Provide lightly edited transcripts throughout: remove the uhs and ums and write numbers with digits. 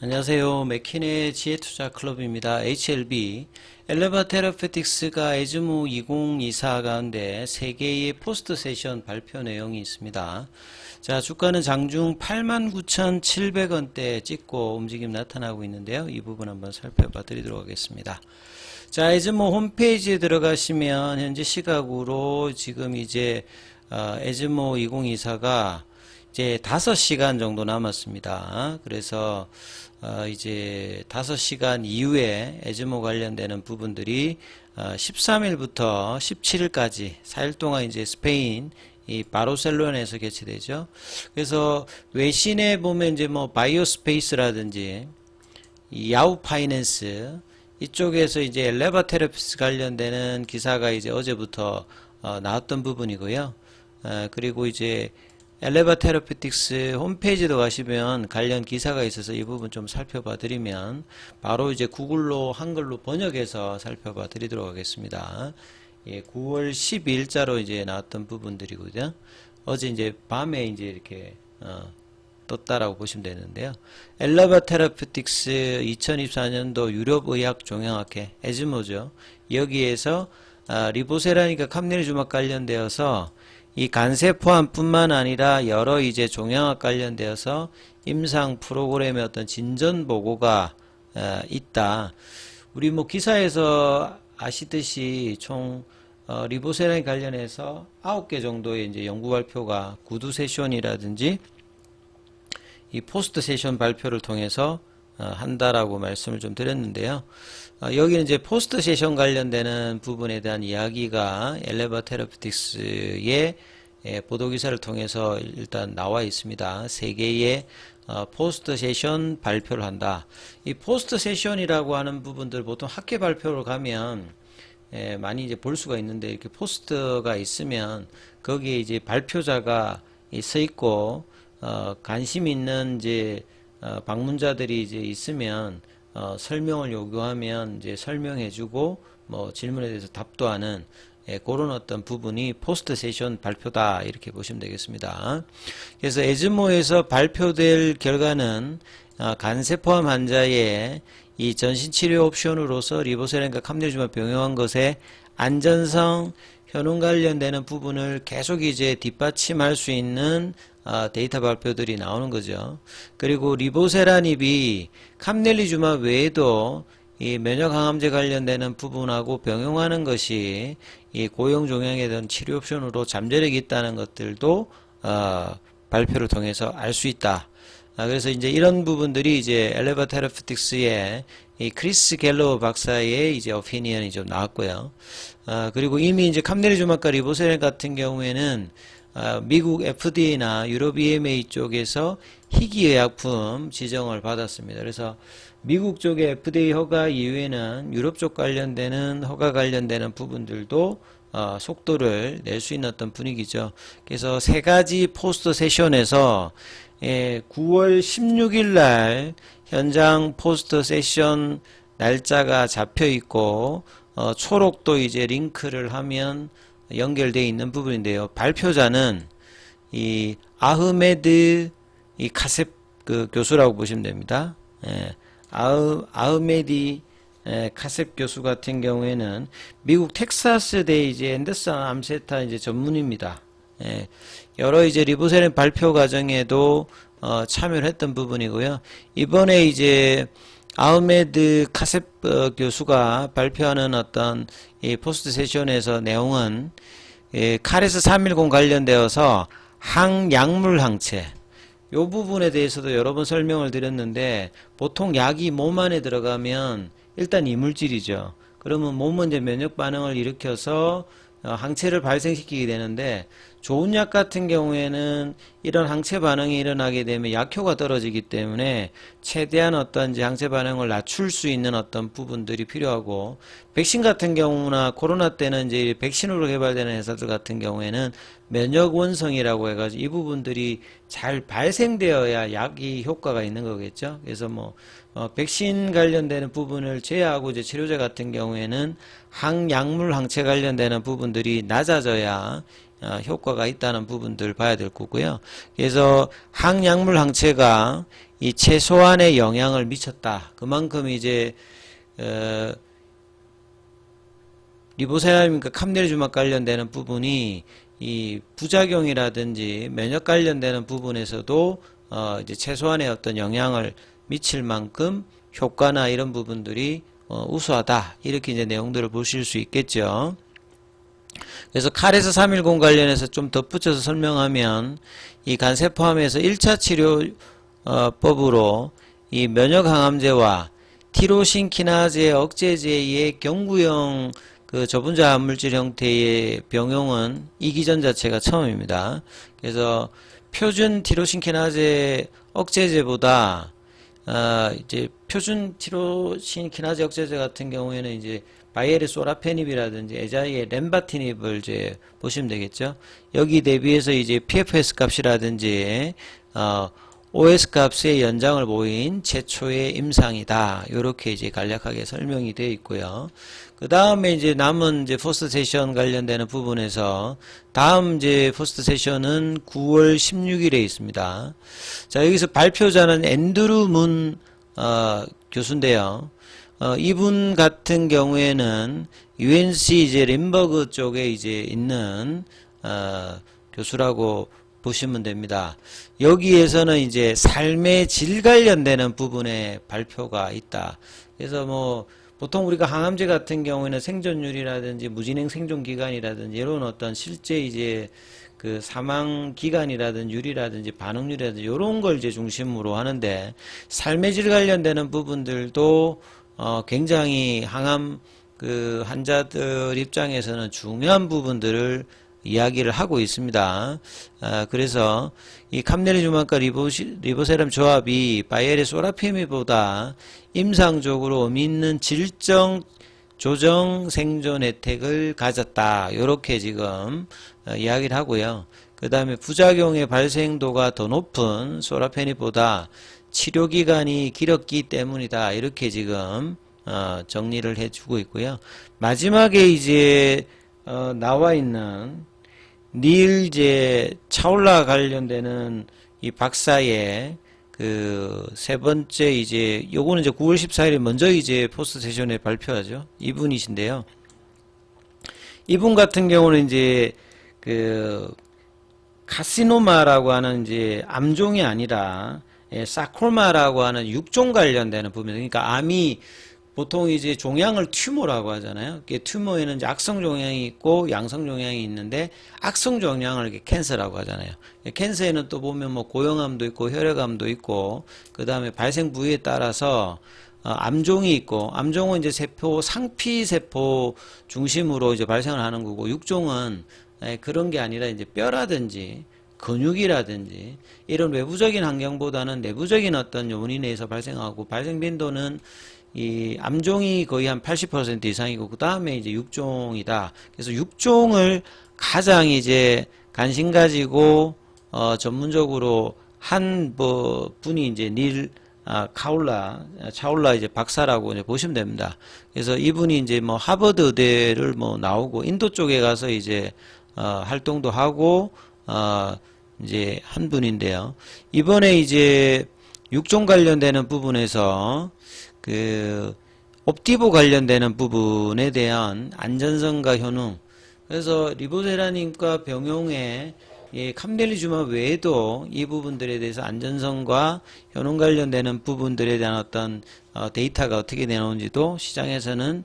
안녕하세요. 맥킨의 지혜투자클럽입니다. HLB 엘레바 테라페틱스가 에즈모 2024 가운데 3개의 포스트 세션 발표 내용이 있습니다. 자, 주가는 장중 89,700원대 찍고 움직임 나타나고 있는데요. 이 부분 한번 살펴봐 드리도록 하겠습니다. 자, 에즈모 홈페이지에 들어가시면 현재 시각으로 지금 이제 에즈모 2024가 이제 5시간 정도 남았습니다. 그래서 이제 5시간 이후에 에즈모 관련되는 부분들이 13일부터 17일까지 4일 동안 이제 스페인 이 바르셀로나에서 개최되죠. 그래서 외신에 보면 이제 뭐 바이오스페이스라든지 이 야후 파이낸스 이쪽에서 이제 엘레바 테라피스 관련되는 기사가 이제 어제부터 나왔던 부분이고요. 그리고 이제 엘레바 테라피틱스 홈페이지도 가시면 관련 기사가 있어서 이 부분 좀 살펴봐 드리면 바로 이제 구글로 한글로 번역해서 살펴봐 드리도록 하겠습니다. 예, 9월 12일자로 이제 나왔던 부분들이거든요. 어제 이제 밤에 이제 이렇게 떴다라고 보시면 되는데요. 엘레바 테라피틱스 2024년도 유럽의학 종양학회 에즈모죠. 여기에서 리보세라니까 캄네리주막 관련되어서 이 간세포암뿐만 아니라 여러 이제 종양학 관련되어서 임상 프로그램의 어떤 진전 보고가 있다. 우리 뭐 기사에서 아시듯이 총 리보세라니 관련해서 9개 정도의 이제 연구 발표가 구두 세션이라든지 이 포스트 세션 발표를 통해서 한다라고 말씀을 좀 드렸는데요. 여기는 이제 포스트 세션 관련되는 부분에 대한 이야기가 엘레바 테라피틱스의 보도기사를 통해서 일단 나와 있습니다. 3개의 포스트 세션 발표를 한다. 이 포스트 세션이라고 하는 부분들 보통 학회 발표를 가면 많이 이제 볼 수가 있는데 이렇게 포스트가 있으면 거기에 이제 발표자가 서 있고 관심 있는 이제 방문자들이 이제 있으면 설명을 요구하면 이제 설명해주고 뭐 질문에 대해서 답도 하는 그런 어떤 부분이 포스트 세션 발표다 이렇게 보시면 되겠습니다. 그래서 에즈모에서 발표될 결과는 간세포암 환자의 이 전신치료 옵션으로서 리보세라니까 캄네리주막 병용한 것의 안전성 효능 관련되는 부분을 계속 이제 뒷받침할 수 있는 데이터 발표들이 나오는 거죠. 그리고 리보세라닙이 캄넬리주막 외에도 이 면역항암제 관련되는 부분하고 병용하는 것이 이 고용종양에 대한 치료 옵션으로 잠재력이 있다는 것들도 발표를 통해서 알 수 있다. 그래서 이제 이런 부분들이 이제 엘레바 테라피틱스의 이 크리스 갤로우 박사의 이제 오피니언이 좀 나왔고요. 그리고 이미 이제 캄넬리주막과 리보세라닙 같은 경우에는 미국 FDA나 유럽 EMA 쪽에서 희귀의약품 지정을 받았습니다. 그래서 미국 쪽의 FDA 허가 이후에는 유럽 쪽 관련되는 허가 관련되는 부분들도 속도를 낼 수 있는 어떤 분위기죠. 그래서 3가지 포스트 세션에서 9월 16일 날 현장 포스트 세션 날짜가 잡혀 있고 초록도 이제 링크를 하면 연결되어 있는 부분인데요. 발표자는 이 아흐메드 이 카셉 그 교수라고 보시면 됩니다. 아흐메디 카셉 교수 같은 경우에는 미국 텍사스대 이제 앤더슨 암세타 이제 전문입니다. 여러 이제 리보세라닙 발표 과정에도 참여를 했던 부분이고요. 이번에 이제 아흐메드 카셉 교수가 발표하는 어떤 이 포스트 세션에서 내용은 카레스 310 관련되어서 항약물 항체 이 부분에 대해서도 여러 번 설명을 드렸는데 보통 약이 몸 안에 들어가면 일단 이물질이죠. 그러면 몸은 이제 면역 반응을 일으켜서 항체를 발생시키게 되는데 좋은 약 같은 경우에는 이런 항체 반응이 일어나게 되면 약효가 떨어지기 때문에 최대한 어떤 이제 항체 반응을 낮출 수 있는 어떤 부분들이 필요하고 백신 같은 경우나 코로나 때는 이제 백신으로 개발되는 회사들 같은 경우에는 면역 원성이라고 해가지고 이 부분들이 잘 발생되어야 약이 효과가 있는 거겠죠. 그래서 뭐 백신 관련되는 부분을 제외하고 이제 치료제 같은 경우에는 항약물 항체 관련되는 부분들이 낮아져야 효과가 있다는 부분들 봐야 될 거고요. 그래서 항약물 항체가 이 최소한의 영향을 미쳤다. 그만큼 이제 리보세라믹과 캄델리주막 관련되는 부분이 이 부작용이라든지 면역 관련되는 부분에서도 이제 최소한의 어떤 영향을 미칠 만큼 효과나 이런 부분들이 우수하다. 이렇게 이제 내용들을 보실 수 있겠죠. 그래서 칼에서 310 관련해서 좀 덧붙여서 설명하면 이 간세포암에서 1차 치료법으로 이 면역항암제와 티로신 키나제 억제제의 경구형 그 저분자 물질 형태의 병용은 이기전 자체가 처음입니다. 그래서 표준 티로신 키나제 억제제보다 이제 표준 티로신 키나제 억제제 같은 경우에는 이제 바이에르 소라페닙이라든지 에자이의 렘바티닙을 이제 보시면 되겠죠. 여기 대비해서 이제 PFS 값이라든지 OS 값의 연장을 보인 최초의 임상이다. 요렇게 이제 간략하게 설명이 되어 있고요. 그 다음에 이제 남은 이제 포스트 세션 관련되는 부분에서 다음 이제 포스트 세션은 9월 16일에 있습니다. 자, 여기서 발표자는 앤드루 문 교수인데요. 이분 같은 경우에는 UNC 이제 림버그 쪽에 이제 있는 교수라고 보시면 됩니다. 여기에서는 이제 삶의 질 관련되는 부분에 발표가 있다. 그래서 뭐 보통 우리가 항암제 같은 경우에는 생존율이라든지 무진행 생존 기간이라든지 이런 어떤 실제 이제 그 사망 기간이라든지 율이라든지 반응률이라든지 이런 걸 이제 중심으로 하는데 삶의 질 관련되는 부분들도 굉장히 항암 그 환자들 입장에서는 중요한 부분들을 이야기를 하고 있습니다. 그래서 이 캄델리주막과 리보세람 조합이 바이에르 소라피미보다 임상적으로 의미 있는 질적 조정 생존 혜택을 가졌다. 이렇게 지금 이야기를 하고요. 그 다음에 부작용의 발생도가 더 높은 소라페닙보다 치료기간이 길었기 때문이다. 이렇게 지금 정리를 해주고 있고요. 마지막에 이제 나와 있는 닐 이제 차올라 관련되는 이 박사의 그 세 번째 이제 요거는 이제 9월 14일에 먼저 이제 포스트 세션에 발표하죠. 이분이신데요. 이분 같은 경우는 이제 그 카시노마라고 하는 이제 암종이 아니라 사콜마라고 하는 육종 관련되는 부분. 그러니까 암이 보통 이제 종양을 튜머라고 하잖아요. 튜머에는 이제 악성 종양이 있고 양성 종양이 있는데 악성 종양을 이렇게 캔서라고 하잖아요. 캔서에는 또 보면 뭐 고형암도 있고 혈액암도 있고 그 다음에 발생 부위에 따라서 암종이 있고 암종은 이제 세포 상피 세포 중심으로 이제 발생을 하는 거고 육종은 그런 게 아니라 이제 뼈라든지 근육이라든지 이런 외부적인 환경보다는 내부적인 어떤 요인에 의해서 발생하고 발생 빈도는 이 암종이 거의 한 80% 이상이고 그 다음에 이제 육종이다. 그래서 육종을 가장 이제 관심 가지고 전문적으로 한 분이 이제 닐 차올라 이제 박사라고 이제 보시면 됩니다. 그래서 이분이 이제 뭐 하버드 의대를 뭐 나오고 인도 쪽에 가서 이제 활동도 하고 이제 한 분인데요. 이번에 이제 육종 관련되는 부분에서 그 옵티보 관련되는 부분에 대한 안전성과 효능, 그래서 리보세라님과 병용의 캄델리주막 외에도 이 부분들에 대해서 안전성과 효능 관련되는 부분들에 대한 어떤 데이터가 어떻게 내놓은지도 시장에서는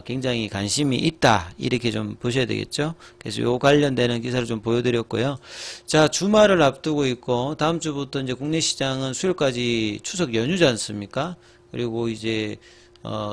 굉장히 관심이 있다, 이렇게 좀 보셔야 되겠죠. 그래서 요 관련되는 기사를 좀 보여드렸고요. 자, 주말을 앞두고 있고 다음 주부터 이제 국내 시장은 수요일까지 추석 연휴지 않습니까? 그리고 이제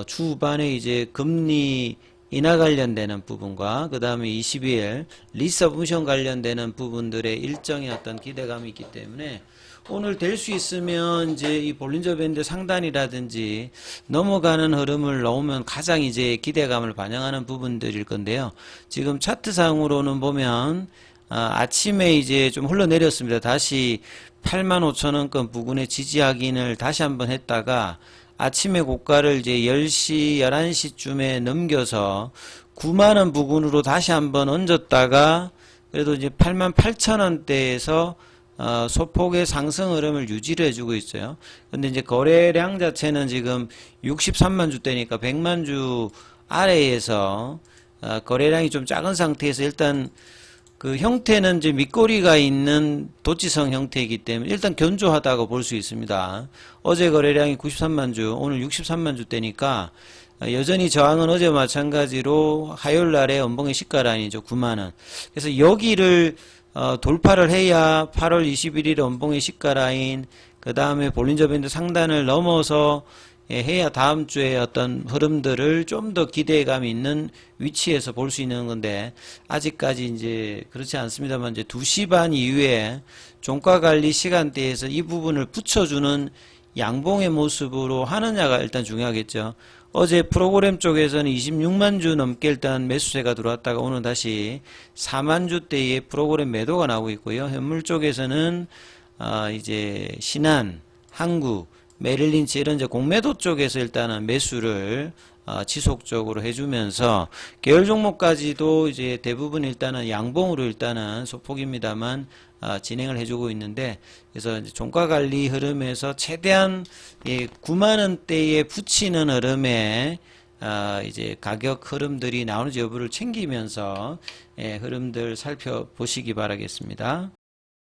주반에 이제 금리 인하 관련되는 부분과 그 다음에 22일 리서브션 관련되는 부분들의 일정의 어떤 기대감이 있기 때문에 오늘 될 수 있으면 이제 이 볼린저 밴드 상단이라든지 넘어가는 흐름을 넣으면 가장 이제 기대감을 반영하는 부분들일 건데요. 지금 차트상으로는 보면 아침에 이제 좀 흘러내렸습니다. 다시 85,000원권 부근에 지지 확인을 다시 한번 했다가 아침에 고가를 이제 10시, 11시쯤에 넘겨서 9만원 부근으로 다시 한번 얹었다가 그래도 이제 88,000원대에서 소폭의 상승 흐름을 유지를 해주고 있어요. 근데 이제 거래량 자체는 지금 63만 주대니까 100만 주 아래에서 거래량이 좀 작은 상태에서 일단 그 형태는 이제 밑꼬리가 있는 도치성 형태이기 때문에 일단 견조하다고 볼 수 있습니다. 어제 거래량이 93만 주, 오늘 63만 주대니까 여전히 저항은 어제 마찬가지로 화요일 날에 연봉의 시가 라인이죠. 9만원. 그래서 여기를 돌파를 해야 8월 21일 연봉의 시가 라인, 그 다음에 볼린저 밴드 상단을 넘어서 해야 다음 주에 어떤 흐름들을 좀 더 기대감 있는 위치에서 볼 수 있는 건데, 아직까지 이제 그렇지 않습니다만, 이제 2시 반 이후에 종가 관리 시간대에서 이 부분을 붙여주는 양봉의 모습으로 하느냐가 일단 중요하겠죠. 어제 프로그램 쪽에서는 26만 주 넘게 일단 매수세가 들어왔다가 오늘 다시 4만 주대의 프로그램 매도가 나오고 있고요. 현물 쪽에서는 이제 신한, 한국, 메릴린치 이런 이제 공매도 쪽에서 일단은 매수를 지속적으로 해주면서 계열 종목까지도 이제 대부분 일단은 양봉으로 일단은 소폭입니다만 진행을 해주고 있는데, 그래서 이제 종가 관리 흐름에서 최대한 9만 원대에 붙이는 흐름에 이제 가격 흐름들이 나오는지 여부를 챙기면서 흐름들 살펴보시기 바라겠습니다.